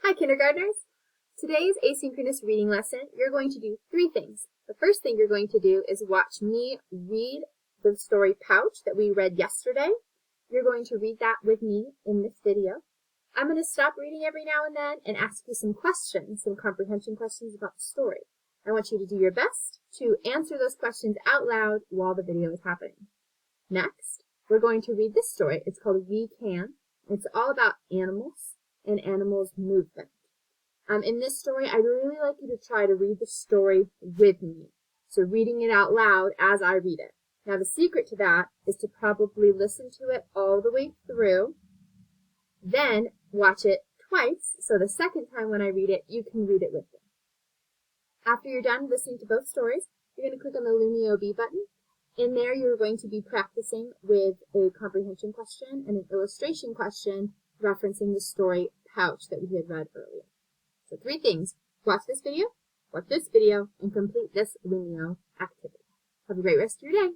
Hi, kindergartners! Today's asynchronous reading lesson, you're going to do three things. The first thing you're going to do is watch me read the story Pouch that we read yesterday. You're going to read that with me in this video. I'm going to stop reading every now and then and ask you some questions, some comprehension questions about the story. I want you to do your best to answer those questions out loud while the video is happening. Next, we're going to read this story. It's called We Can. It's all about animals and animals' movement. In this story, I'd really like you to try to read the story with me. So reading it out loud as I read it. Now the secret to that is to probably listen to it all the way through, then watch it twice, so the second time when I read it, you can read it with me. After you're done listening to both stories, you're going to click on the Lumio B button. In there, you're going to be practicing with a comprehension question and an illustration question referencing the story Pouch that we had read earlier. So three things: watch this video, and complete this Lumio activity. Have a great rest of your day.